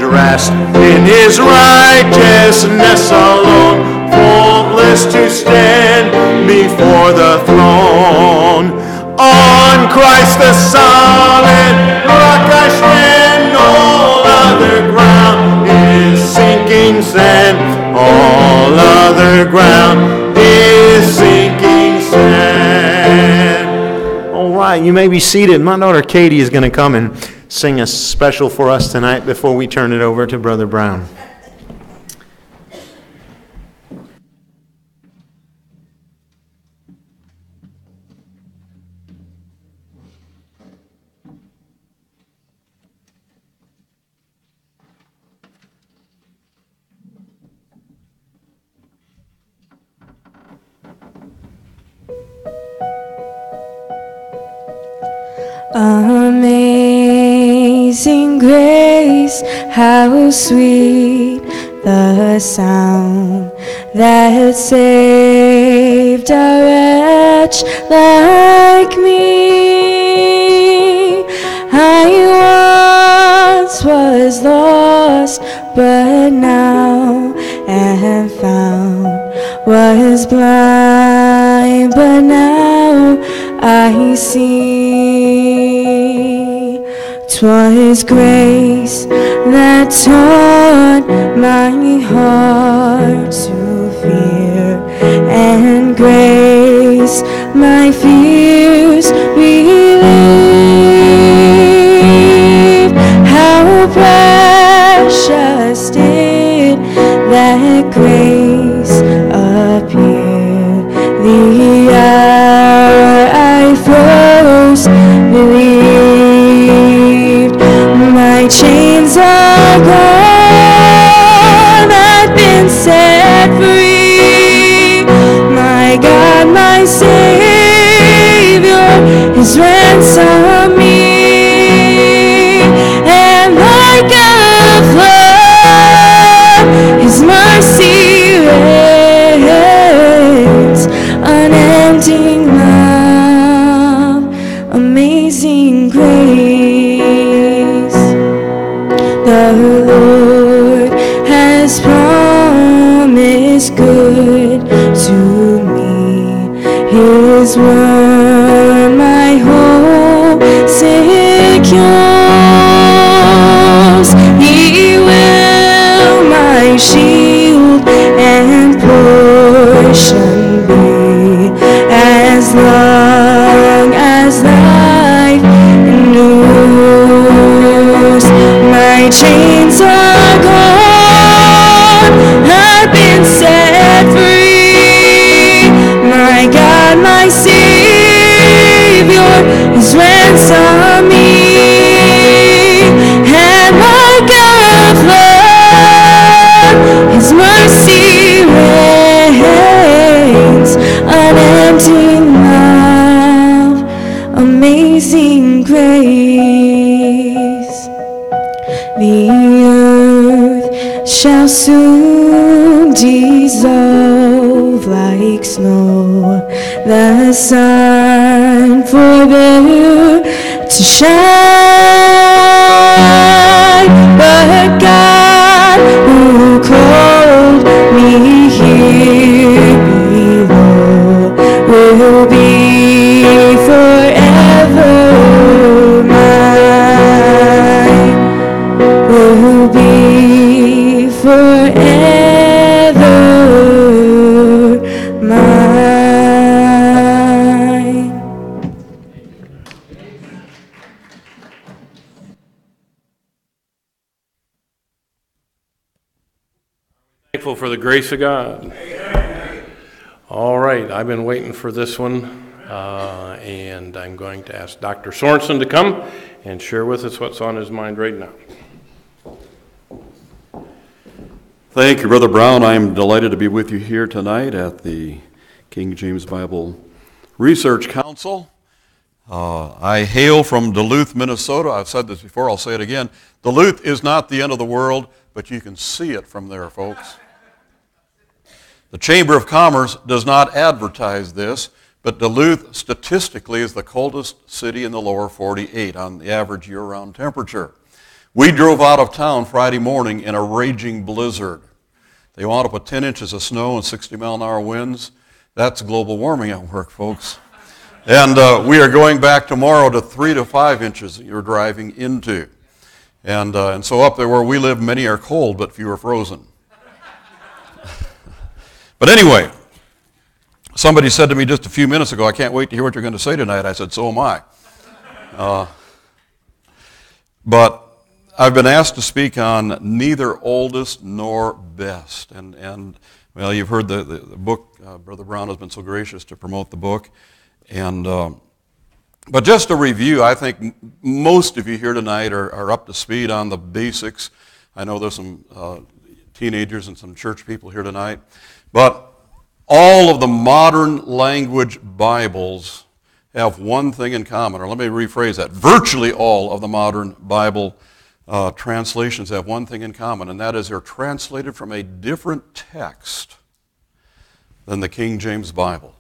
rest in his righteousness alone, faultless to stand before the throne. On Christ the solid rock I stand, all other ground is sinking sand, all other ground is sinking sand. All right, you may be seated. My daughter Katie is going to come and sing a special for us tonight before we turn it over to Brother Brown. Amazing grace, how sweet the sound that saved a wretch like me. I once was lost, but now am found, was blind, but now I see. 'Twas grace that taught my heart to fear, and grace my fears relieved. How precious did that grace appear the hour I first believed. My chains are gone, I've been set free. My God, my Savior, has ransomed me. And like a flood, his mercy reigns, unending love, amazing grace. The Lord has promised good to me. His word my hope secures. He will my shield and portion be, as long as life endures. My chains are gone, I've been set free. My God, my Savior, has ransomed me. And like a flood, his mercy reigns, unending love, amazing grace. The earth shall soon dissolve like snow, the sun forbear to shine, but God who called me here below will be forever mine, will be forever mine. Thankful for the grace of God. All right, I've been waiting for this one, and I'm going to ask Dr. Sorensen to come and share with us what's on his mind right now. Thank you, Brother Brown. I'm delighted to be with you here tonight at the King James Bible Research Council. I hail from Duluth, Minnesota. I've said this before, I'll say it again. Duluth is not the end of the world, but you can see it from there, folks. The Chamber of Commerce does not advertise this, but Duluth statistically is the coldest city in the lower 48 on the average year-round temperature. We drove out of town Friday morning in a raging blizzard. They wound up with 10 inches of snow and 60-mile-an-hour winds. That's global warming at work, folks. And we are going back tomorrow to 3 to 5 inches that you're driving into. And so up there where we live, many are cold, but few are frozen. But anyway, somebody said to me just a few minutes ago, I can't wait to hear what you're going to say tonight. I said, so am I. But I've been asked to speak on neither oldest nor best. And well, you've heard the book. Brother Brown has been so gracious to promote the book. But just a review, I think most of you here tonight are up to speed on the basics. I know there's some teenagers and some church people here tonight. But all of the modern language Bibles have one thing in common, or let me rephrase that. Virtually all of the modern Bible translations have one thing in common, and that is they're translated from a different text than the King James Bible.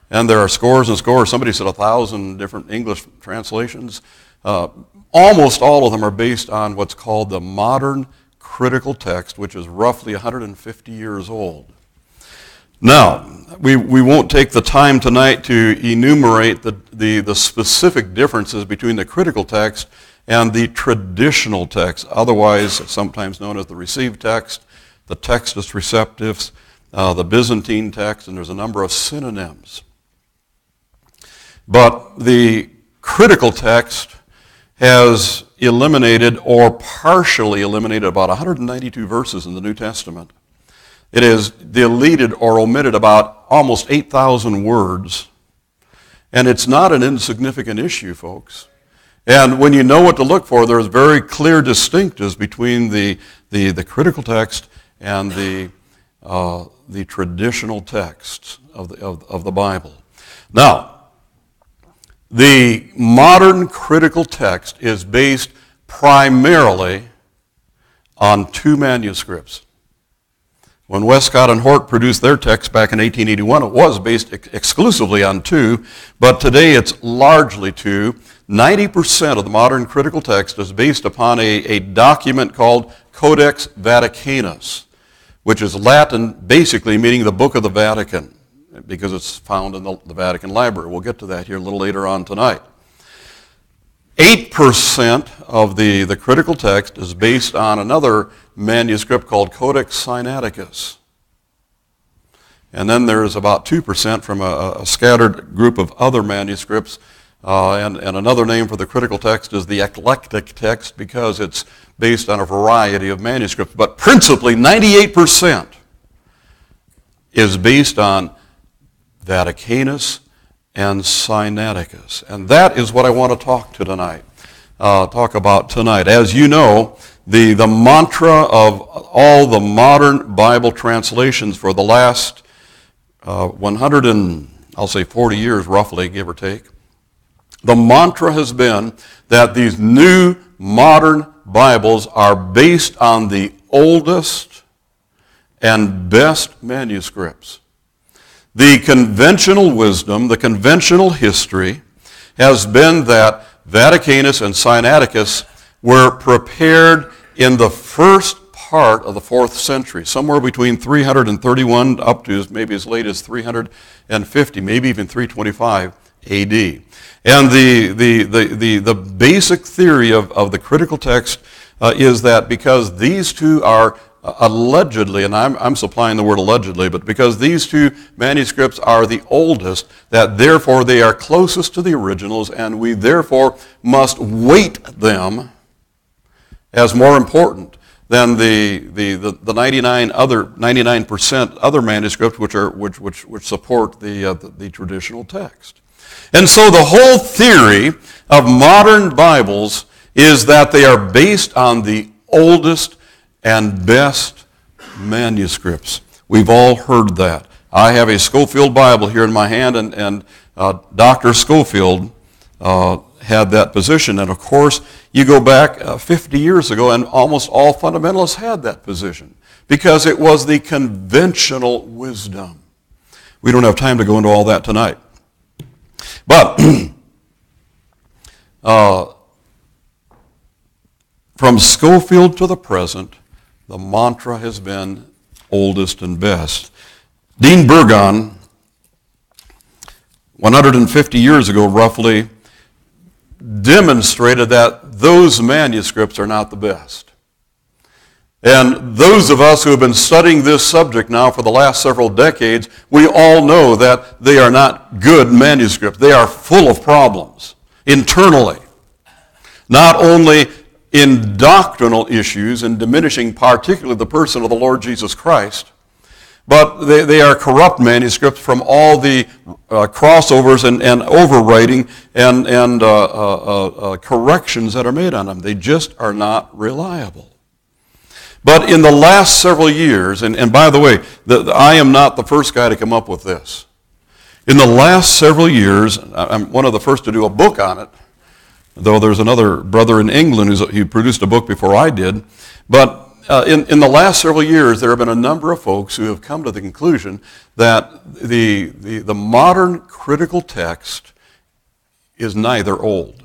And there are scores and scores. Somebody said 1,000 different English translations. Almost all of them are based on what's called the modern critical text, which is roughly 150 years old. Now, we won't take the time tonight to enumerate the specific differences between the critical text and the traditional text, otherwise sometimes known as the received text, the Textus Receptus, the Byzantine text, and there's a number of synonyms. But the critical text has eliminated or partially eliminated about 192 verses in the New Testament. It has deleted or omitted about almost 8,000 words. And it's not an insignificant issue, folks. And when you know what to look for, there's very clear distinctives between the critical text and the traditional text of the Bible. Now, the modern critical text is based primarily on two manuscripts. When Westcott and Hort produced their text back in 1881, it was based exclusively on two, but today it's largely two. 90% of the modern critical text is based upon a document called Codex Vaticanus, which is Latin, basically meaning the Book of the Vatican, because it's found in the Vatican Library. We'll get to that here a little later on tonight. 8% of the critical text is based on another manuscript called Codex Sinaiticus. And then there's about 2% from a scattered group of other manuscripts. And another name for the critical text is the eclectic text because it's based on a variety of manuscripts. But principally, 98% is based on Vaticanus and Sinaiticus. And that is what I want to talk about tonight. As you know, the mantra of all the modern Bible translations for the last 40 years roughly, give or take, the mantra has been that these new modern Bibles are based on the oldest and best manuscripts. The conventional wisdom, the conventional history, has been that Vaticanus and Sinaiticus were prepared in the first part of the 4th century, somewhere between 331 up to maybe as late as 350, maybe even 325 A.D. And the basic theory of the critical text is that because these two are allegedly, and I'm supplying the word allegedly, but because these two manuscripts are the oldest, that therefore they are closest to the originals, and we therefore must weight them as more important than the 99% other manuscripts which support the traditional text. And so the whole theory of modern Bibles is that they are based on the oldest and best manuscripts. We've all heard that. I have a Scofield Bible here in my hand, and Dr. Scofield had that position. And of course, you go back 50 years ago, and almost all fundamentalists had that position because it was the conventional wisdom. We don't have time to go into all that tonight. But from Schofield to the present, the mantra has been oldest and best. Dean Burgon, 150 years ago roughly, demonstrated that those manuscripts are not the best. And those of us who have been studying this subject now for the last several decades, we all know that they are not good manuscripts. They are full of problems internally. Not only in doctrinal issues and diminishing particularly the person of the Lord Jesus Christ, but they are corrupt manuscripts from all the crossovers and overwriting and corrections that are made on them. They just are not reliable. But in the last several years, and by the way, I am not the first guy to come up with this. In the last several years, I'm one of the first to do a book on it, though there's another brother in England who produced a book before I did. But in the last several years, there have been a number of folks who have come to the conclusion that the modern critical text is neither old.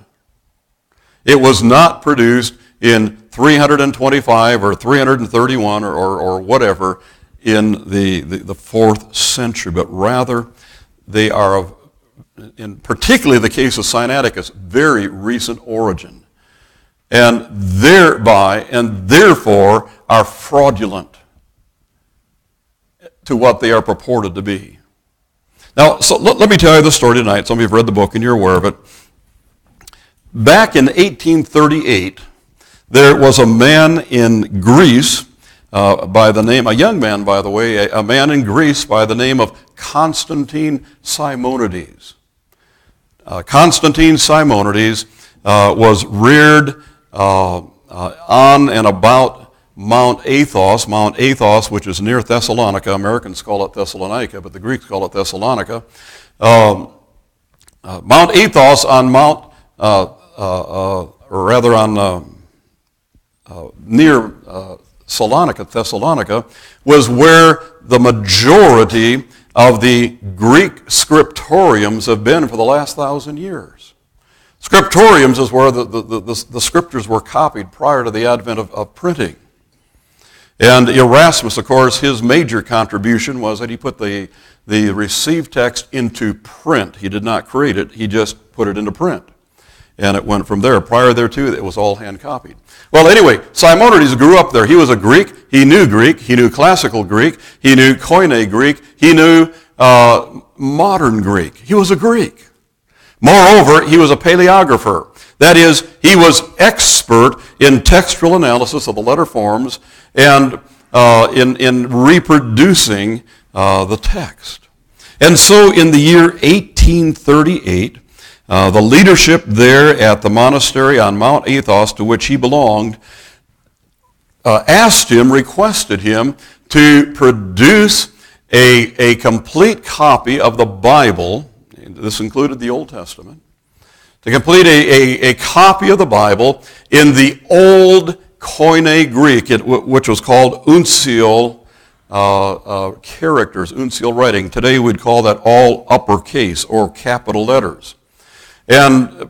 It was not produced in 325 or 331 or whatever in the 4th century, but rather they are of, in particularly the case of Sinaiticus, very recent origin, and thereby and therefore are fraudulent to what they are purported to be. Now, so let me tell you the story tonight. Some of you have read the book and you're aware of it. Back in 1838, there was a man in Greece by the name, a young man, by the way, a man in Greece by the name of Constantine Simonides. Constantine Simonides was reared on and about Mount Athos, which is near Thessalonica. Americans call it Thessalonica, but the Greeks call it Thessalonica. Mount Athos on near Thessalonica, was where the majority of the Greek scriptoriums have been for the last 1,000 years. Scriptoriums is where the scriptures were copied prior to the advent of printing. And Erasmus, of course, his major contribution was that he put the received text into print. He did not create it, he just put it into print. And it went from there. Prior thereto, it was all hand-copied. Well, anyway, Simonides grew up there. He was a Greek. He knew classical Greek. He knew Koine Greek. He knew modern Greek. He was a Greek. Moreover, he was a paleographer. That is, he was expert in textual analysis of the letter forms and in reproducing the text. And so in the year 1838, the leadership there at the monastery on Mount Athos, to which he belonged, requested him to produce a complete copy of the Bible. This included the Old Testament. To complete a copy of the Bible in the old Koine Greek, which was called uncial characters, uncial writing. Today we'd call that all uppercase or capital letters. And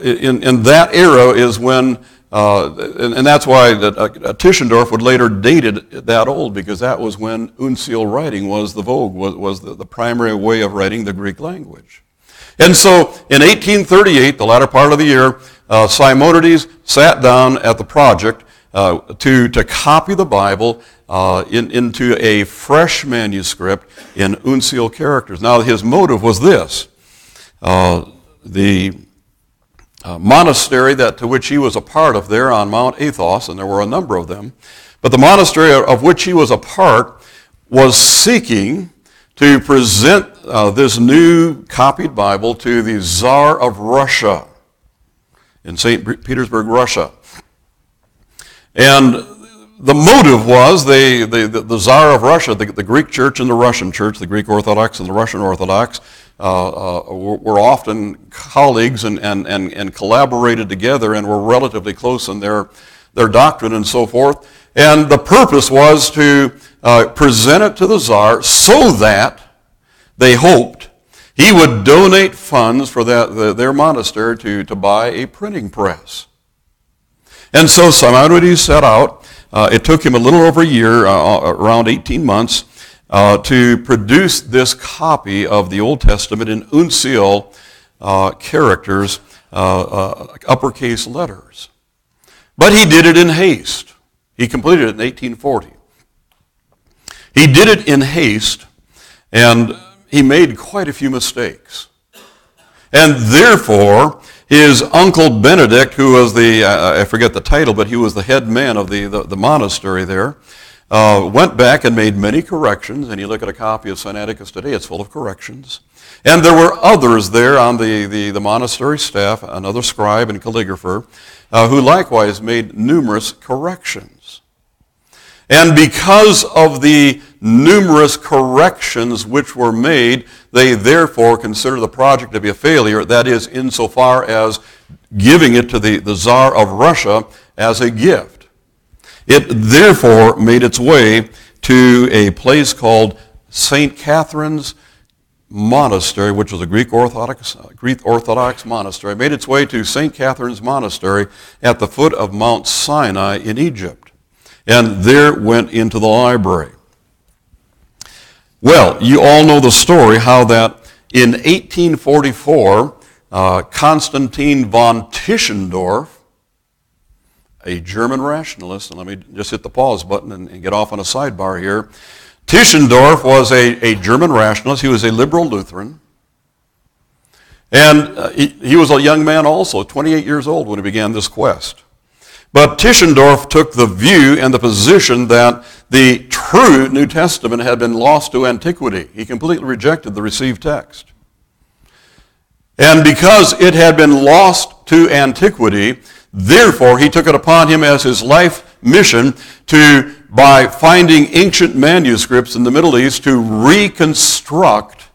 in that era is when, and that's why Tischendorf would later date it that old, because that was when uncial writing was the vogue, was the primary way of writing the Greek language. And so in 1838, the latter part of the year, Simonides sat down at the project to copy the Bible into a fresh manuscript in uncial characters. Now his motive was this. The monastery to which he was a part of there on Mount Athos, and there were a number of them, but the monastery of which he was a part was seeking to present this new copied Bible to the Tsar of Russia in St. Petersburg, Russia. And the motive was the Tsar of Russia, the Greek church and the Russian church, the Greek Orthodox and the Russian Orthodox, were often colleagues and collaborated together and were relatively close in their doctrine and so forth. And the purpose was to present it to the Tsar so that they hoped he would donate funds for their monastery to buy a printing press. And so Simonides set out. It took him a little over a year, around 18 months, to produce this copy of the Old Testament in uncial characters, uppercase letters. But he did it in haste. He completed it in 1840. He did it in haste, and he made quite a few mistakes. And therefore, his uncle Benedict, who was I forget the title, but he was the head man of the monastery there, went back and made many corrections. And you look at a copy of Sinaiticus today, it's full of corrections. And there were others there on the monastery staff, another scribe and calligrapher, who likewise made numerous corrections. And because of the numerous corrections which were made, they therefore consider the project to be a failure, that is, insofar as giving it to the Tsar of Russia as a gift. It therefore made its way to a place called St. Catherine's Monastery, which was a Greek Orthodox monastery. It made its way to St. Catherine's Monastery at the foot of Mount Sinai in Egypt. And there went into the library. Well, you all know the story, how that in 1844, Constantine von Tischendorf, a German rationalist, and let me just hit the pause button and get off on a sidebar here. Tischendorf was a German rationalist. He was a liberal Lutheran. And he was a young man also, 28 years old when he began this quest. But Tischendorf took the view and the position that the true New Testament had been lost to antiquity. He completely rejected the received text. And because it had been lost to antiquity, therefore he took it upon him as his life mission to, by finding ancient manuscripts in the Middle East, to reconstruct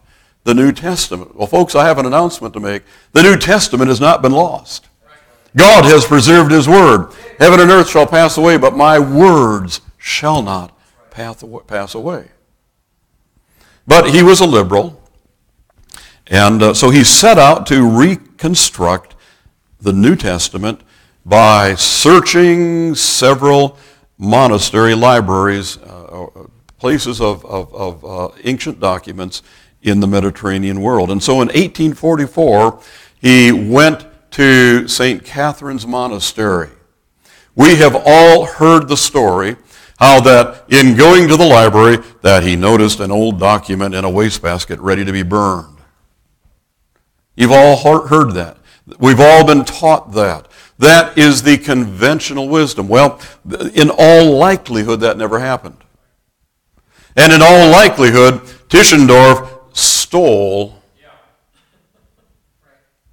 the New Testament. Well, folks, I have an announcement to make. The New Testament has not been lost. God has preserved his word. Heaven and earth shall pass away, but my words shall not pass away. But he was a liberal, and so he set out to reconstruct the New Testament by searching several monastery libraries, places of ancient documents in the Mediterranean world. And so in 1844, he went to St. Catherine's Monastery. We have all heard the story, how that in going to the library, that he noticed an old document in a wastebasket ready to be burned. You've all heard that. We've all been taught that. That is the conventional wisdom. Well, in all likelihood, that never happened. And in all likelihood, Tischendorf stole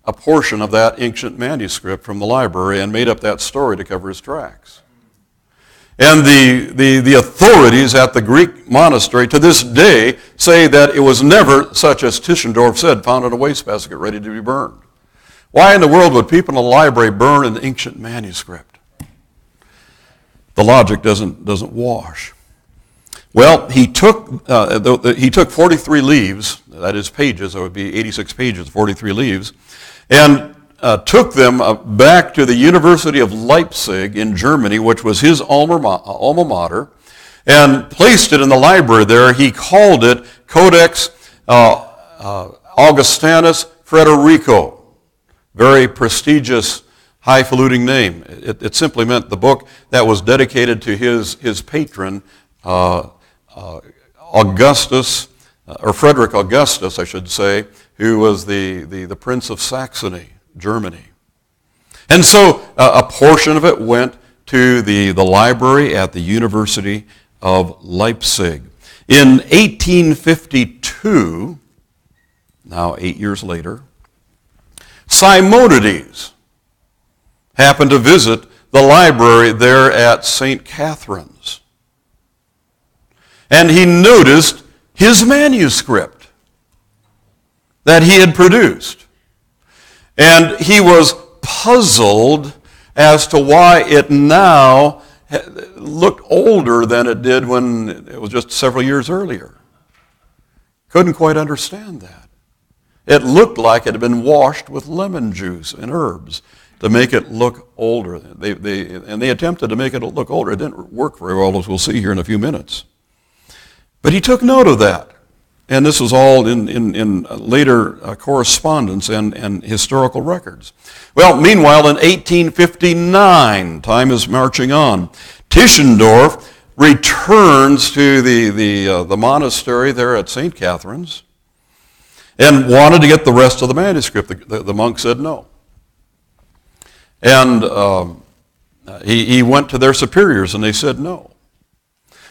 a portion of that ancient manuscript from the library and made up that story to cover his tracks. And the authorities at the Greek monastery to this day say that it was never, such as Tischendorf said, found in a wastebasket ready to be burned. Why in the world would people in a library burn an ancient manuscript? The logic doesn't wash. Well, he took 43 leaves, that is pages, that would be 86 pages, 43 leaves, and took them back to the University of Leipzig in Germany, which was his alma mater, and placed it in the library there. He called it Codex Augustinus Frederico. Very prestigious, highfalutin name. It simply meant the book that was dedicated to his patron, Augustus, or Frederick Augustus, I should say, who was the Prince of Saxony, Germany. And so a portion of it went to the library at the University of Leipzig. In 1852, now 8 years later, Simonides happened to visit the library there at St. Catherine's. And he noticed his manuscript that he had produced. And he was puzzled as to why it now looked older than it did when it was just several years earlier. Couldn't quite understand that. It looked like it had been washed with lemon juice and herbs. to make it look older. They attempted to make it look older. It didn't work very well, as we'll see here in a few minutes. But he took note of that. And this was all in later correspondence and historical records. Well, meanwhile, in 1859, time is marching on, Tischendorf returns to the monastery there at St. Catherine's and wanted to get the rest of the manuscript. The monk said no. And he went to their superiors and they said no.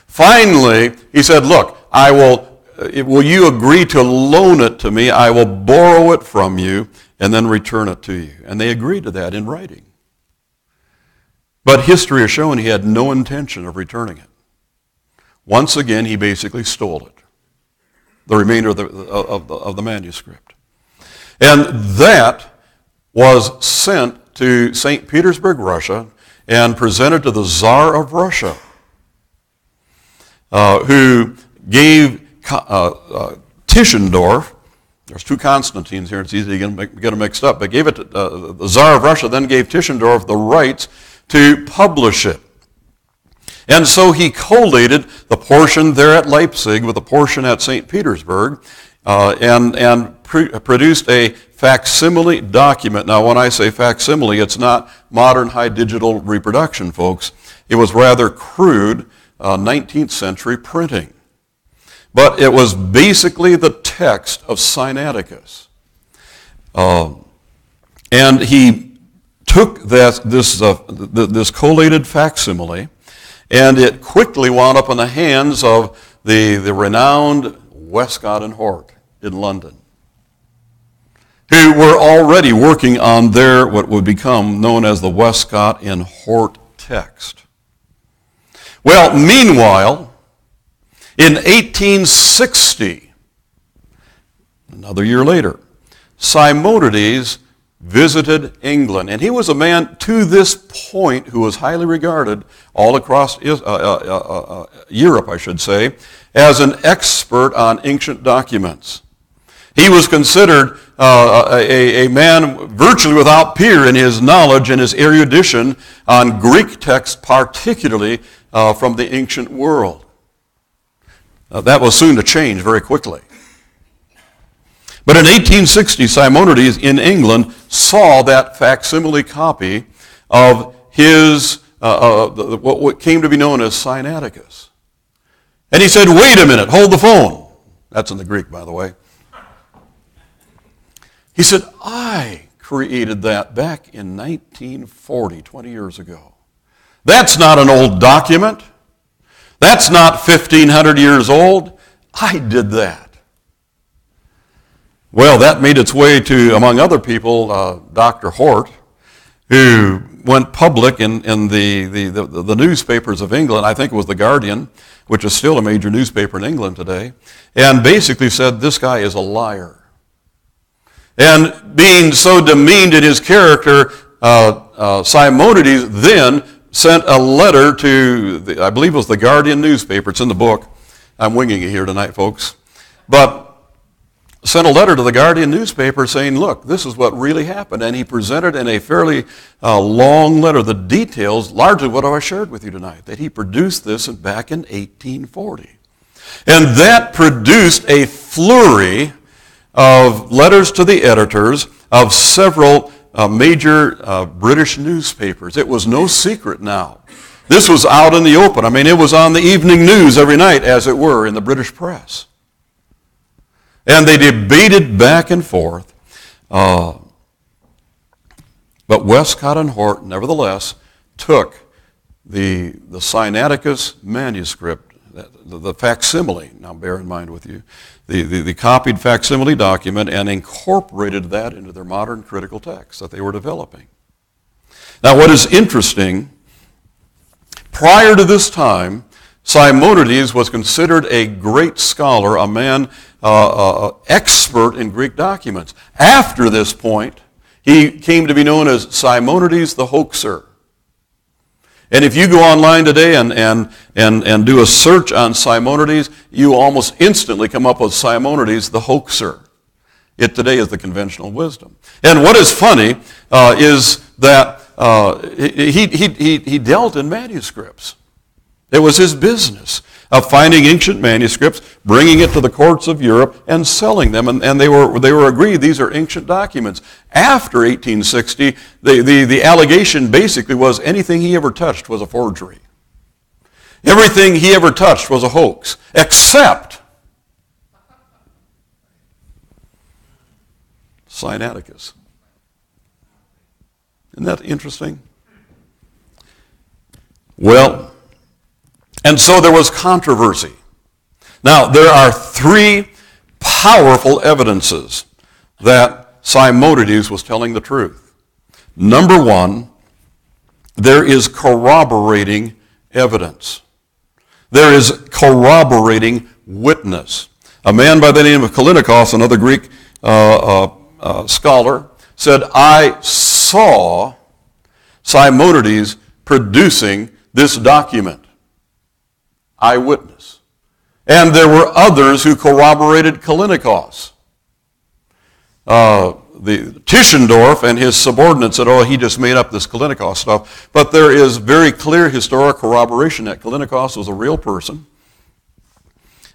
Finally, he said, look, will you agree to loan it to me? I will borrow it from you and then return it to you. And they agreed to that in writing. But history has shown he had no intention of returning it. Once again, he basically stole it, the remainder of the manuscript. And that was sent to St. Petersburg, Russia, and presented to the Tsar of Russia, who gave Tischendorf, there's two Constantines here, it's easy to get them mixed up, but gave it to, the Tsar of Russia then gave Tischendorf the rights to publish it. And so he collated the portion there at Leipzig with the portion at St. Petersburg and produced a facsimile document. Now, when I say facsimile, it's not modern high digital reproduction, folks. It was rather crude 19th century printing. But it was basically the text of Sinaiticus. And he took this collated facsimile, and it quickly wound up in the hands of the renowned Westcott and Hort in London, who were already working on their, what would become known as the Westcott and Hort text. Well, meanwhile, in 1860, another year later, Simonides visited England. And he was a man to this point who was highly regarded all across Europe, I should say, as an expert on ancient documents. He was considered a man virtually without peer in his knowledge and his erudition on Greek texts, particularly from the ancient world. That was soon to change very quickly. But in 1860, Simonides in England saw that facsimile copy of his, what came to be known as Sinaiticus. And he said, wait a minute, hold the phone. That's in the Greek, by the way. He said, I created that back in 1940, 20 years ago. That's not an old document. That's not 1,500 years old. I did that. Well, that made its way to, among other people, Dr. Hort, who went public in the newspapers of England. I think it was The Guardian, which is still a major newspaper in England today, and basically said, this guy is a liar. And being so demeaned in his character, Simonides then sent a letter to, I believe it was the Guardian newspaper. It's in the book. I'm winging it here tonight, folks. But sent a letter to the Guardian newspaper saying, look, this is what really happened. And he presented in a fairly long letter the details, largely what I shared with you tonight, that he produced this back in 1840. And that produced a flurry of letters to the editors of several major British newspapers. It was no secret now. This was out in the open. I mean, it was on the evening news every night, as it were, in the British press. And they debated back and forth. But Westcott and Hort, nevertheless, took the Sinaiticus manuscript, the facsimile, now bear in mind with you, the copied facsimile document, and incorporated that into their modern critical text that they were developing. Now, what is interesting, prior to this time, Simonides was considered a great scholar, a man expert in Greek documents. After this point, he came to be known as Simonides the Hoaxer. And if you go online today and do a search on Simonides, you almost instantly come up with Simonides the Hoaxer. It today is the conventional wisdom. And what is funny is that he dealt in manuscripts. It was his business of finding ancient manuscripts, bringing it to the courts of Europe, and selling them. And they were agreed these are ancient documents. After 1860, the allegation basically was anything he ever touched was a forgery. Everything he ever touched was a hoax, except Sinaiticus. Isn't that interesting? Well, and so there was controversy. Now, there are three powerful evidences that Simonides was telling the truth. Number one, there is corroborating evidence. There is corroborating witness. A man by the name of Callinicos, another Greek scholar, said, I saw Simonides producing this document. Eyewitness. And there were others who corroborated Callinicos. The Tischendorf and his subordinates said, oh, he just made up this Callinicos stuff. But there is very clear historic corroboration that Callinicos was a real person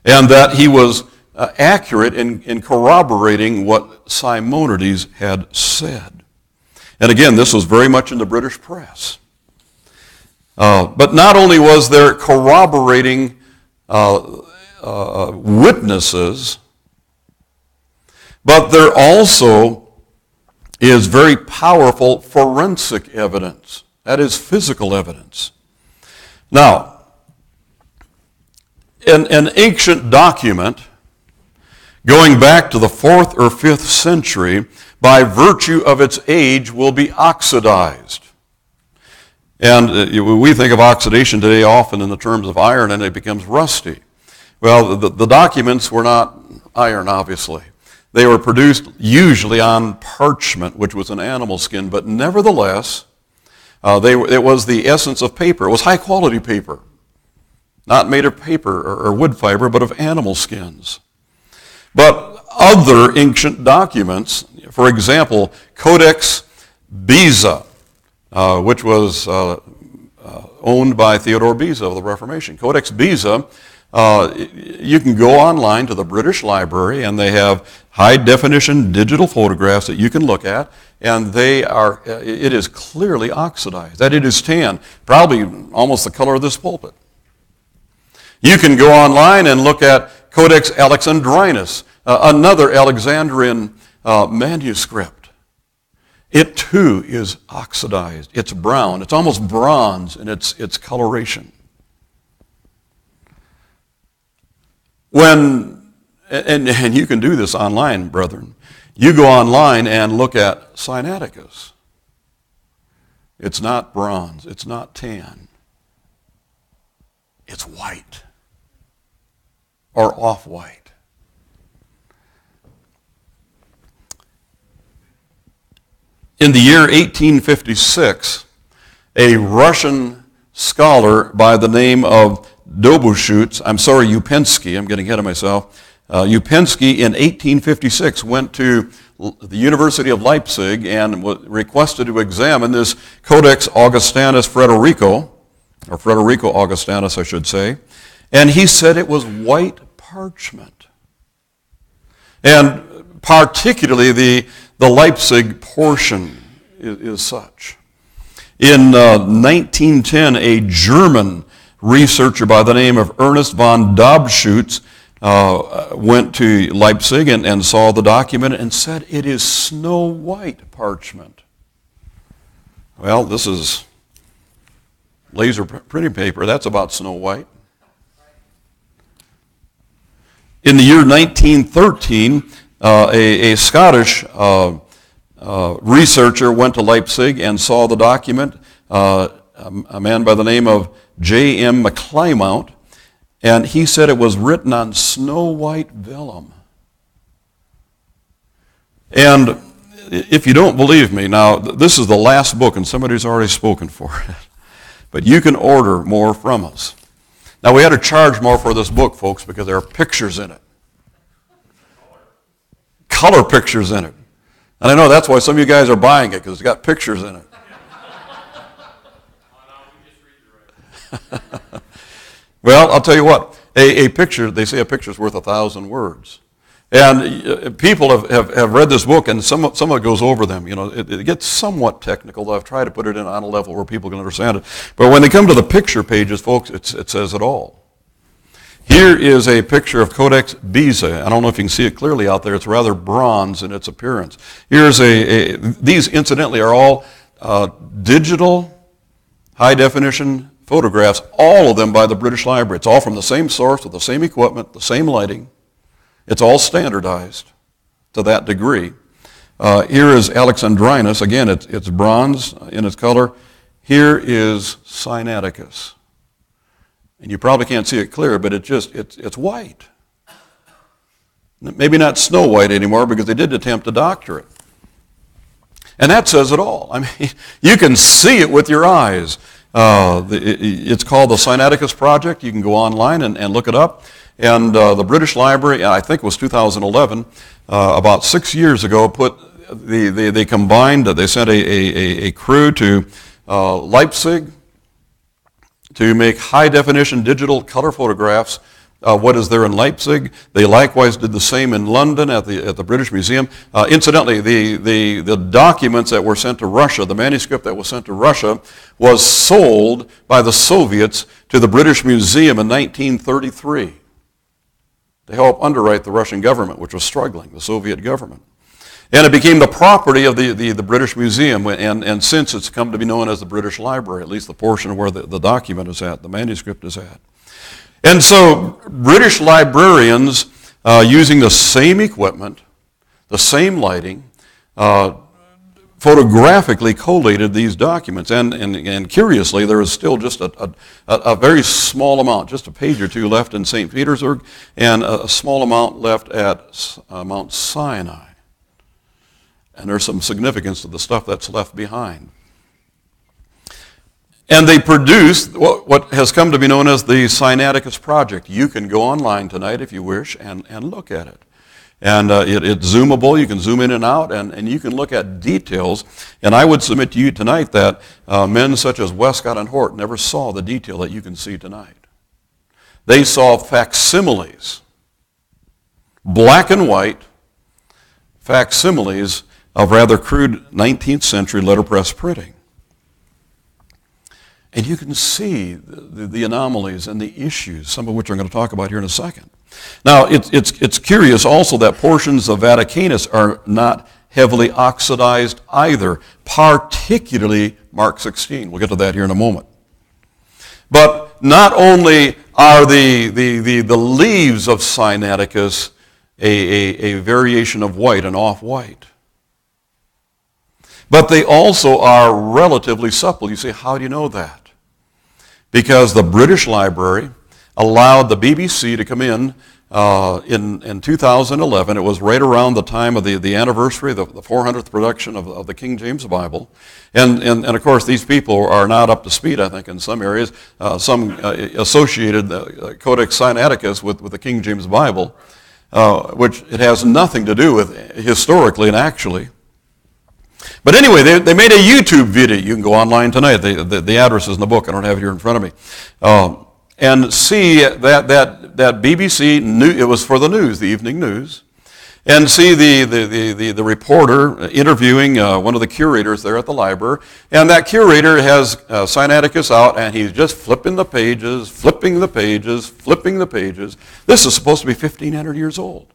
and that he was accurate in corroborating what Simonides had said. And again, this was very much in the British press. But not only was there corroborating witnesses, but there also is very powerful forensic evidence. That is physical evidence. Now, an ancient document going back to the 4th or 5th century, by virtue of its age, will be oxidized. And we think of oxidation today often in the terms of iron, and it becomes rusty. Well, the documents were not iron, obviously. They were produced usually on parchment, which was an animal skin, but nevertheless, it was the essence of paper. It was high-quality paper, not made of paper or wood fiber, but of animal skins. But other ancient documents, for example, Codex Beza, which was owned by Theodore Beza of the Reformation. Codex Beza, you can go online to the British Library, and they have high-definition digital photographs that you can look at, and it is clearly oxidized, that it is tan, probably almost the color of this pulpit. You can go online and look at Codex Alexandrinus, another Alexandrian manuscript. It too is oxidized. It's brown. It's almost bronze in its coloration. And you can do this online, brethren. You go online and look at Sinaiticus. It's not bronze. It's not tan. It's white or off-white. In the year 1856, a Russian scholar by the name of Upensky, I'm getting ahead of myself. Upensky in 1856 went to the University of Leipzig and was requested to examine this Codex Augustinus Frederico Augustinus, I should say, and he said it was white parchment. And particularly the Leipzig portion is such. In 1910, a German researcher by the name of Ernest von Dobschutz went to Leipzig and saw the document and said it is snow white parchment. Well, this is laser printing paper. That's about snow white. In the year 1913, a Scottish researcher went to Leipzig and saw the document, a man by the name of J.M. McClymount, and he said it was written on snow white vellum. And if you don't believe me, now this is the last book and somebody's already spoken for it, but you can order more from us. Now we had to charge more for this book, folks, because there are pictures in it. color pictures in it. And I know that's why some of you guys are buying it, because it's got pictures in it. Well, I'll tell you what, a picture, they say a picture's worth 1,000 words. And people have read this book, and some of it goes over them. You know, it gets somewhat technical, though I've tried to put it in on a level where people can understand it. But when they come to the picture pages, folks, it says it all. Here is a picture of Codex Kjv. I don't know if you can see it clearly out there. It's rather bronze in its appearance. Here's these incidentally are all digital, high-definition photographs, all of them by the British Library. It's all from the same source with the same equipment, the same lighting. It's all standardized to that degree. Here is Alexandrinus. Again, it's bronze in its color. Here is Sinaiticus. And you probably can't see it clear, but it's white. Maybe not Snow White anymore, because they did attempt to doctor it. And that says it all. I mean, you can see it with your eyes. It's called the Sinaiticus Project. You can go online and look it up. And the British Library, I think it was 2011, about 6 years ago, they combined, they sent a crew to Leipzig to make high-definition digital color photographs of what is there in Leipzig. They likewise did the same in London at the British Museum. Incidentally, the documents that were sent to Russia, the manuscript that was sent to Russia, was sold by the Soviets to the British Museum in 1933 to help underwrite the Russian government, which was struggling, the Soviet government. And it became the property of the British Museum, and since it's come to be known as the British Library, at least the portion where the document is at, the manuscript is at. And so British librarians, using the same equipment, the same lighting, photographically collated these documents. And curiously, there is still just a very small amount, just a page or two left in St. Petersburg, and a small amount left at Mount Sinai. And there's some significance to the stuff that's left behind. And they produced what has come to be known as the Sinaiticus Project. You can go online tonight if you wish and look at it. And it's zoomable. You can zoom in and out, and you can look at details. And I would submit to you tonight that men such as Westcott and Hort never saw the detail that you can see tonight. They saw facsimiles, black and white facsimiles of rather crude 19th century letterpress printing. And you can see the anomalies and the issues, some of which I'm going to talk about here in a second. Now, it's curious also that portions of Vaticanus are not heavily oxidized either, particularly Mark 16. We'll get to that here in a moment. But not only are the leaves of Sinaiticus a variation of white, an off-white, but they also are relatively supple. You say, how do you know that? Because the British Library allowed the BBC to come in 2011. It was right around the time of the anniversary, the 400th production of the King James Bible. And of course, these people are not up to speed, I think, in some areas. Some associated Codex Sinaiticus with the King James Bible, which it has nothing to do with historically and actually. But anyway, they made a YouTube video. You can go online tonight. The address is in the book. I don't have it here in front of me. And see that BBC news. It was for the news, the evening news. And see the reporter interviewing one of the curators there at the library. And that curator has Sinaiticus out, and he's just flipping the pages, flipping the pages, flipping the pages. This is supposed to be 1,500 years old.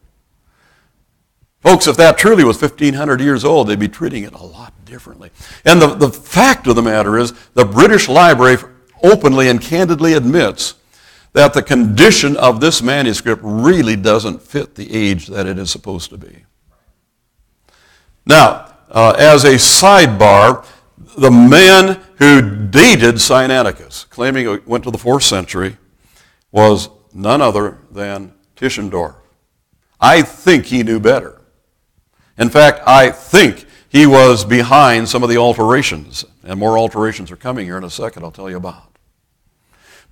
Folks, if that truly was 1,500 years old, they'd be treating it a lot differently. And the fact of the matter is, the British Library openly and candidly admits that the condition of this manuscript really doesn't fit the age that it is supposed to be. Now, as a sidebar, the man who dated Sinaiticus, claiming it went to the 4th century, was none other than Tischendorf. I think he knew better. In fact, I think he was behind some of the alterations, and more alterations are coming here in a second I'll tell you about.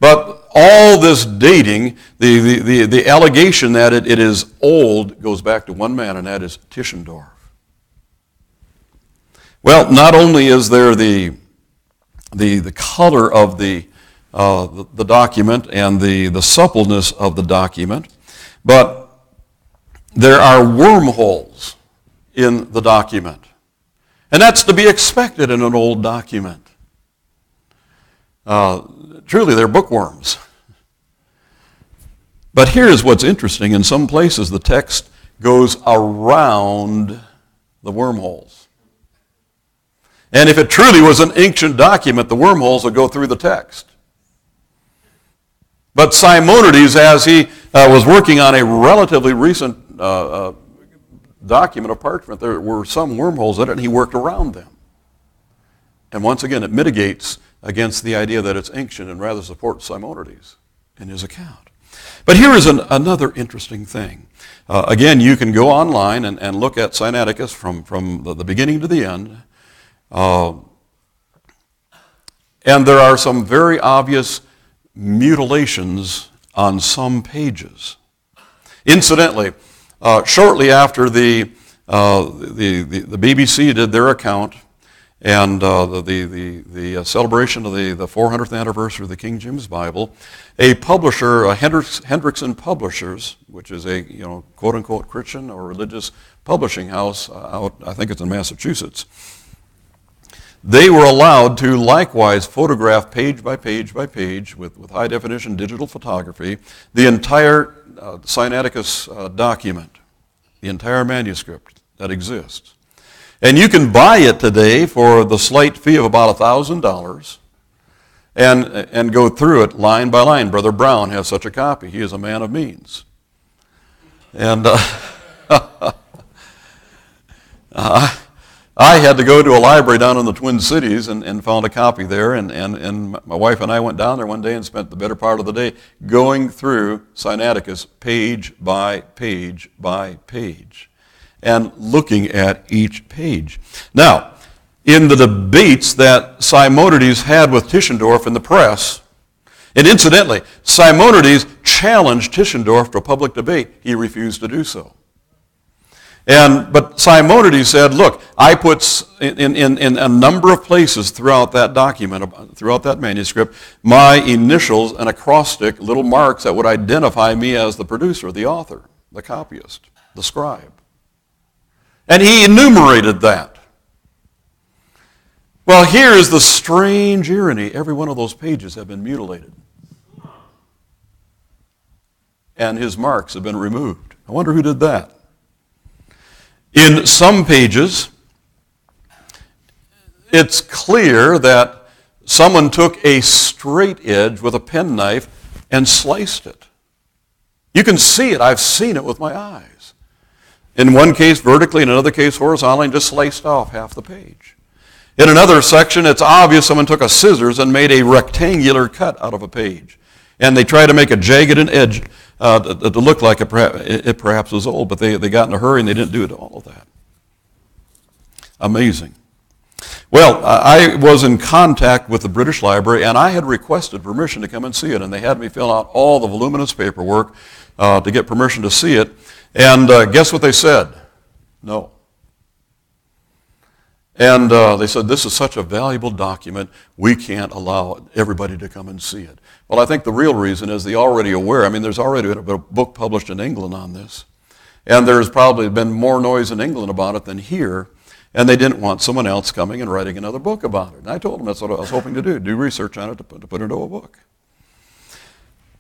But all this dating, the allegation that it is old goes back to one man, and that is Tischendorf. Well, not only is there the color of the document and the suppleness of the document, but there are wormholes in the document. And that's to be expected in an old document. Truly, they're bookworms. But here's what's interesting. In some places, the text goes around the wormholes. And if it truly was an ancient document, the wormholes would go through the text. But Simonides, as he was working on a relatively recent document of parchment, there were some wormholes in it, and he worked around them. And once again, it mitigates against the idea that it's ancient and rather supports Simonides in his account. But here is another interesting thing. Again, you can go online and look at Sinaiticus from the beginning to the end. And there are some very obvious mutilations on some pages. Incidentally, shortly after the BBC did their account and the celebration of the 400th anniversary of the King James Bible, a publisher, Hendrickson Publishers, which is a quote unquote Christian or religious publishing house out, I think it's in Massachusetts, they were allowed to likewise photograph page by page by page with high definition digital photography the entire Sinaiticus document, the entire manuscript that exists. And you can buy it today for the slight fee of about $1,000 and go through it line by line. Brother Brown has such a copy. He is a man of means. And I had to go to a library down in the Twin Cities and found a copy there, and my wife and I went down there one day and spent the better part of the day going through Sinaiticus page by page by page and looking at each page. Now, in the debates that Simonides had with Tischendorf in the press, and incidentally, Simonides challenged Tischendorf to a public debate. He refused to do so. But Simonides said, look, I put in a number of places throughout that document, throughout that manuscript, my initials and acrostic little marks that would identify me as the producer, the author, the copyist, the scribe. And he enumerated that. Well, here is the strange irony. Every one of those pages have been mutilated. And his marks have been removed. I wonder who did that. In some pages, it's clear that someone took a straight edge with a penknife and sliced it. You can see it. I've seen it with my eyes. In one case vertically, in another case horizontally, and just sliced off half the page. In another section, it's obvious someone took a scissors and made a rectangular cut out of a page. And they tried to make a jagged edge to look like it perhaps was old, but they got in a hurry and they didn't do all of that. Amazing. Well, I was in contact with the British Library, and I had requested permission to come and see it, and they had me fill out all the voluminous paperwork to get permission to see it. And guess what they said? No. And they said, this is such a valuable document, we can't allow everybody to come and see it. Well, I think the real reason is they're already aware. I mean, there's already been a book published in England on this. And there's probably been more noise in England about it than here. And they didn't want someone else coming and writing another book about it. And I told them that's what I was hoping to do research on it to put into a book.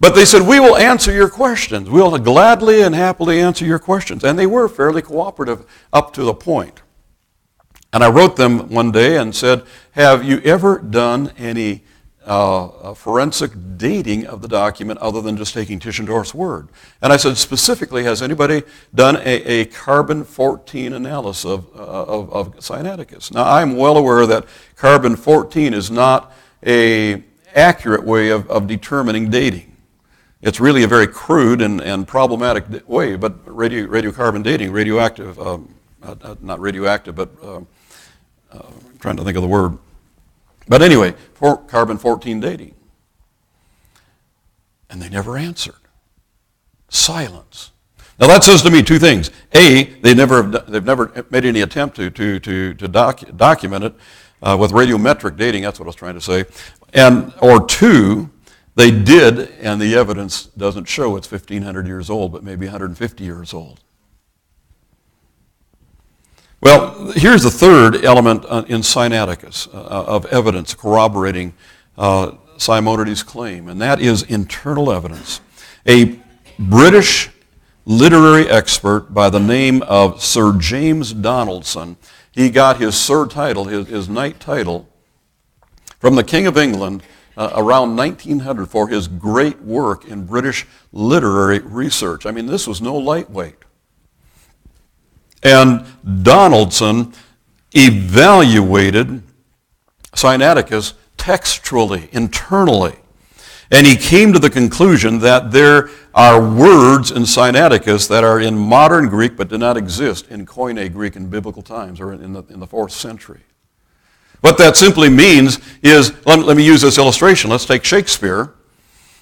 But they said, we will answer your questions. We'll gladly and happily answer your questions. And they were fairly cooperative up to the point. And I wrote them one day and said, have you ever done any forensic dating of the document other than just taking Tischendorf's word? And I said, specifically, has anybody done a carbon-14 analysis of Sinaiticus? Now, I'm well aware that carbon-14 is not an accurate way of determining dating. It's really a very crude and problematic way, but radiocarbon dating, radioactive, not radioactive, but I'm trying to think of the word. But anyway, for carbon-14 dating. And they never answered. Silence. Now that says to me two things. A, they've never made any attempt to document it with radiometric dating. That's what I was trying to say. Or two, they did, and the evidence doesn't show it's 1,500 years old, but maybe 150 years old. Well, here's the third element in Sinaiticus of evidence corroborating Simonides' claim, and that is internal evidence. A British literary expert by the name of Sir James Donaldson, he got his Sir title, his knight title, from the King of England around 1900 for his great work in British literary research. I mean, this was no lightweight. And Donaldson evaluated Sinaiticus textually, internally. And he came to the conclusion that there are words in Sinaiticus that are in modern Greek but did not exist in Koine Greek in biblical times or in the 4th century. What that simply means is, let me use this illustration. Let's take Shakespeare.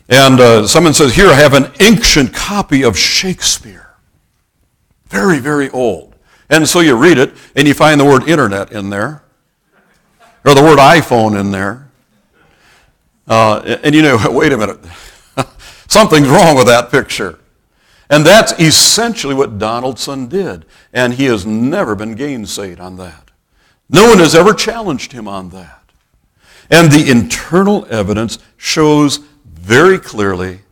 And someone says, here I have an ancient copy of Shakespeare. Very, very old. And so you read it, and you find the word internet in there, or the word iPhone in there. And you know, wait a minute, something's wrong with that picture. And that's essentially what Donaldson did. And he has never been gainsayed on that. No one has ever challenged him on that. And the internal evidence shows very clearly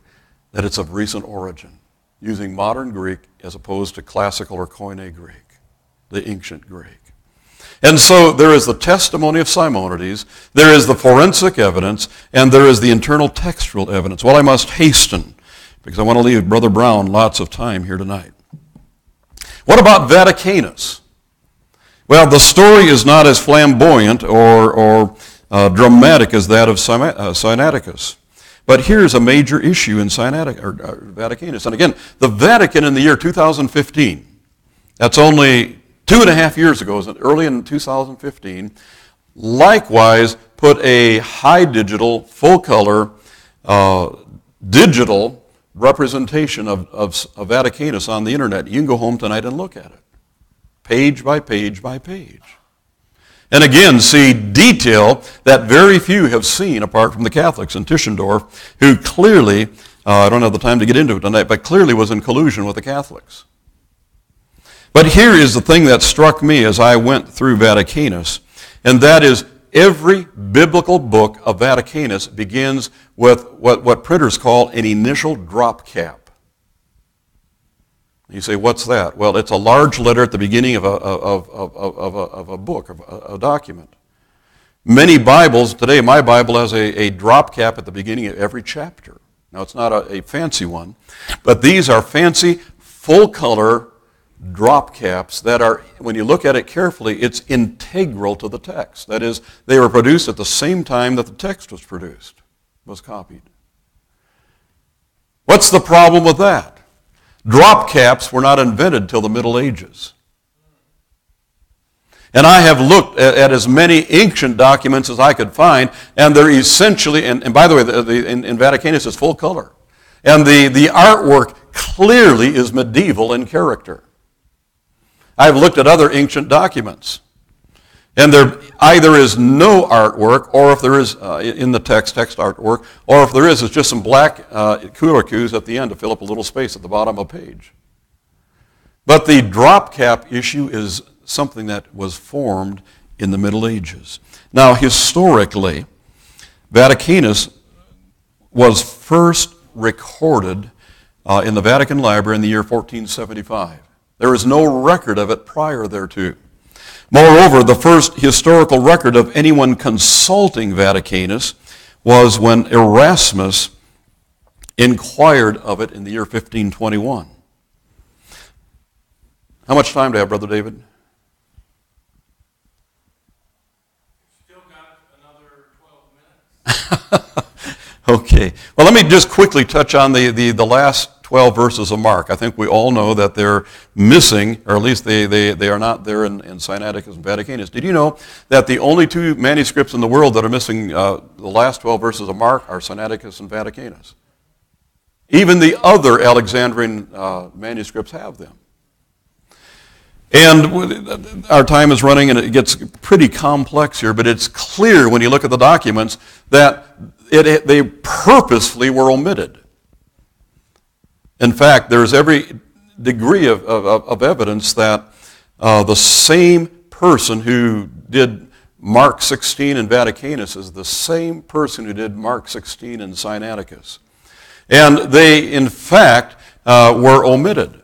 that it's of recent origin, using modern Greek as opposed to classical or Koine Greek, the ancient Greek. And so there is the testimony of Simonides, there is the forensic evidence, and there is the internal textual evidence. Well, I must hasten, because I want to leave Brother Brown lots of time here tonight. What about Vaticanus? Well, the story is not as flamboyant or dramatic as that of Sinaiticus. But here's a major issue in Vaticanus. And again, the Vatican in the year 2015, that's only 2.5 years ago, early in 2015, likewise put a high digital, full color, digital representation of Vaticanus on the internet. You can go home tonight and look at it, page by page by page. And again, see detail that very few have seen apart from the Catholics in Tischendorf, who clearly, I don't have the time to get into it tonight, but clearly was in collusion with the Catholics. But here is the thing that struck me as I went through Vaticanus, and that is every biblical book of Vaticanus begins with what printers call an initial drop cap. You say, what's that? Well, it's a large letter at the beginning of a book, of a document. Many Bibles, today my Bible has a drop cap at the beginning of every chapter. Now, it's not a fancy one, but these are fancy, full-color drop caps that are, when you look at it carefully, it's integral to the text. That is, they were produced at the same time that the text was produced, was copied. What's the problem with that? Drop caps were not invented till the Middle Ages. And I have looked at as many ancient documents as I could find, and they're essentially, and by the way, in Vaticanus it's full color. And the artwork clearly is medieval in character. I've looked at other ancient documents, and there either is no artwork, or if there is in the text artwork, or if there is, it's just some black curlicues at the end to fill up a little space at the bottom of a page. But the drop cap issue is something that was formed in the Middle Ages. Now, historically, Vaticanus was first recorded in the Vatican Library in the year 1475. There is no record of it prior thereto. Moreover, the first historical record of anyone consulting Vaticanus was when Erasmus inquired of it in the year 1521. How much time do I have, Brother David? Still got another 12 minutes. Okay. Well, let me just quickly touch on the last 12 verses of Mark. I think we all know that they're missing, or at least they are not there in Sinaiticus and Vaticanus. Did you know that the only two manuscripts in the world that are missing the last 12 verses of Mark are Sinaiticus and Vaticanus? Even the other Alexandrian manuscripts have them. And our time is running and it gets pretty complex here, but it's clear when you look at the documents that they purposefully were omitted. In fact, there's every degree of evidence that the same person who did Mark 16 in Vaticanus is the same person who did Mark 16 in Sinaiticus. And they, in fact, were omitted.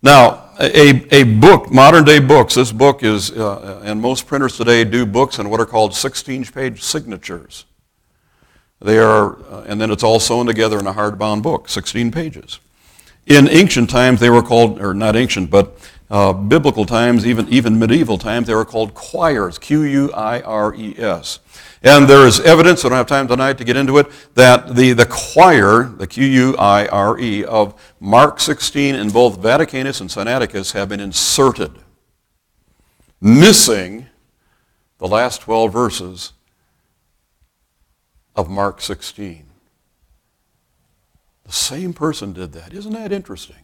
Now, a book, modern day books, this book is, and most printers today do books in what are called 16-page signatures. They are, and then it's all sewn together in a hardbound book, 16 pages. In ancient times, they were called, or not ancient, but biblical times, even medieval times, they were called quires, Q-U-I-R-E-S. And there is evidence, I don't have time tonight to get into it, that the quire, the Q-U-I-R-E, of Mark 16 in both Vaticanus and Sinaiticus have been inserted, missing the last 12 verses of Mark 16. The same person did that. Isn't that interesting?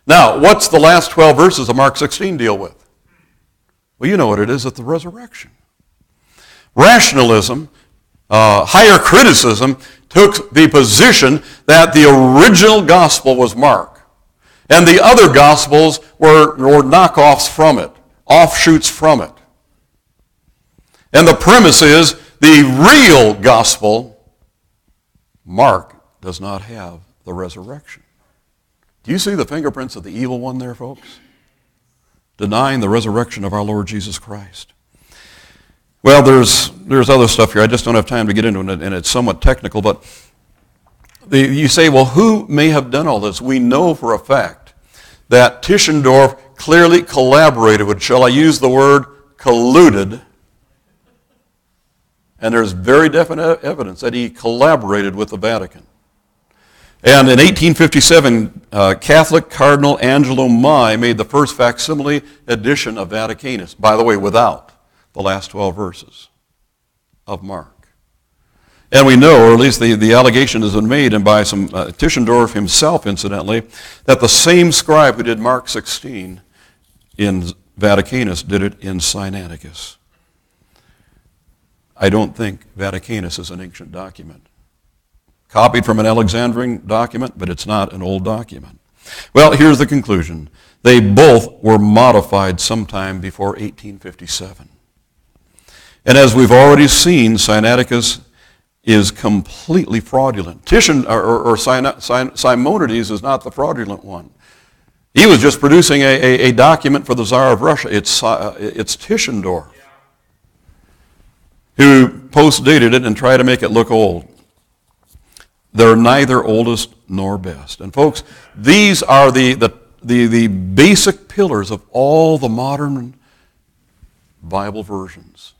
Now, what's the last 12 verses of Mark 16 deal with? Well, you know what it is, it's the resurrection. Rationalism, higher criticism, took the position that the original gospel was Mark, and the other gospels were knockoffs from it, offshoots from it. And the premise is the real gospel, Mark, does not have the resurrection. Do you see the fingerprints of the evil one there, folks? Denying the resurrection of our Lord Jesus Christ. Well, there's other stuff here. I just don't have time to get into it, and it's somewhat technical, but you say, well, who may have done all this? We know for a fact that Tischendorf clearly collaborated with, shall I use the word, colluded, and there's very definite evidence that he collaborated with the Vatican. And in 1857, Catholic Cardinal Angelo Mai made the first facsimile edition of Vaticanus, by the way, without the last 12 verses of Mark. And we know, or at least the allegation has been made, and by some Tischendorf himself, incidentally, that the same scribe who did Mark 16 in Vaticanus did it in Sinaiticus. I don't think Vaticanus is an ancient document. Copied from an Alexandrian document, but it's not an old document. Well, here's the conclusion. They both were modified sometime before 1857. And as we've already seen, Sinaiticus is completely fraudulent. Simonides is not the fraudulent one. He was just producing a document for the Tsar of Russia. It's Tischendorf who post-dated it and tried to make it look old. They're neither oldest nor best. And folks, these are the basic pillars of all the modern Bible versions.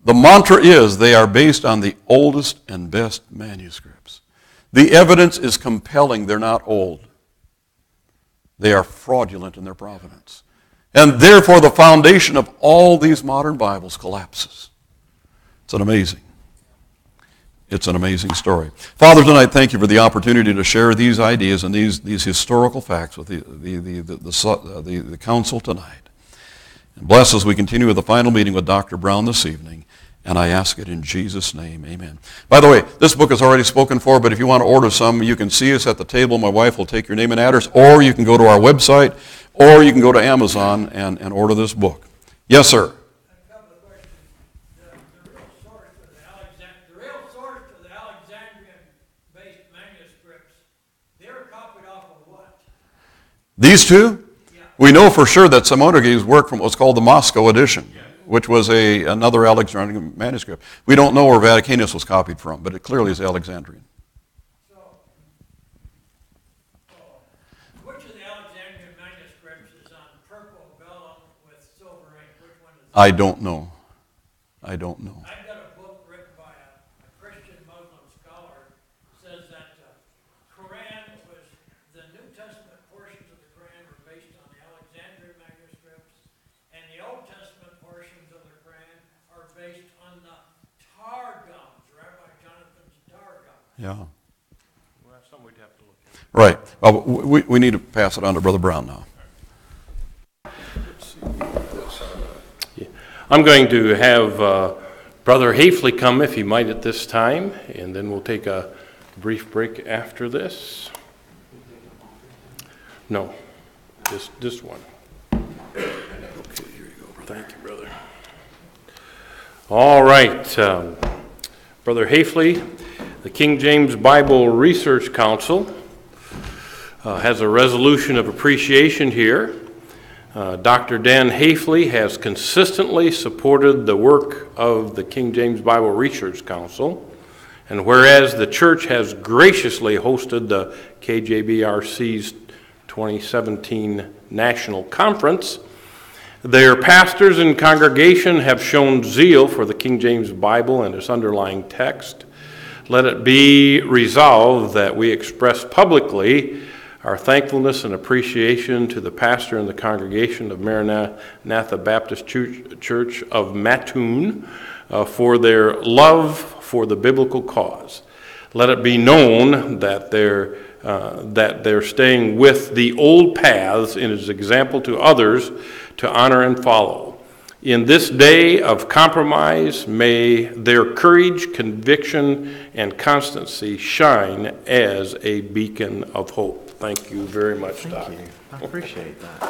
The mantra is they are based on the oldest and best manuscripts. The evidence is compelling. They're not old. They are fraudulent in their provenance. And therefore the foundation of all these modern Bibles collapses. It's an amazing story. Father, tonight, thank you for the opportunity to share these ideas and these historical facts with the council tonight. And bless as we continue with the final meeting with Dr. Brown this evening. And I ask it in Jesus' name, amen. By the way, this book is already spoken for, but if you want to order some, you can see us at the table. My wife will take your name and address, or you can go to our website, or you can go to Amazon and order this book. Yes, sir. A couple of questions. The real source for the Alexandrian-based manuscripts, they're copied off of what? These two? Yeah. We know for sure that Simonides worked from what's called the Moscow edition, which was another Alexandrian manuscript. We don't know where Vaticanus was copied from, but it clearly is Alexandrian. So, which of the Alexandrian manuscripts is on purple vellum with silver ink? Which one is that? I don't know. I've got a book written by a Christian Muslim scholar says that Quran was, the New Testament portions of the Quran were based on the Alexandrian manuscripts, and the Old Testament portions of the Quran are based on the Targums, Rabbi Jonathan's Targums. Yeah. Well, that's something we'd have to look at. Right. We need to pass it on to Brother Brown now. I'm going to have Brother Hafley come, if he might, at this time, and then we'll take a brief break after this. No, this one. Okay, here you go. Thank you, brother. All right, Brother Hafley, the King James Bible Research Council has a resolution of appreciation here. Dr. Dan Hafley has consistently supported the work of the King James Bible Research Council, and whereas the church has graciously hosted the KJBRC's 2017 National Conference, their pastors and congregation have shown zeal for the King James Bible and its underlying text. Let it be resolved that we express publicly our thankfulness and appreciation to the pastor and the congregation of Maranatha Baptist Church of Mattoon for their love for the biblical cause. Let it be known that they're staying with the old paths and as example to others to honor and follow. In this day of compromise, may their courage, conviction, and constancy shine as a beacon of hope. Thank you very much, Doc. Thank you. I appreciate that.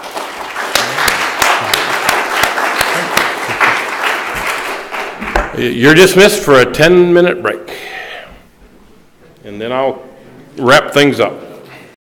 You're dismissed for a 10-minute break, and then I'll wrap things up.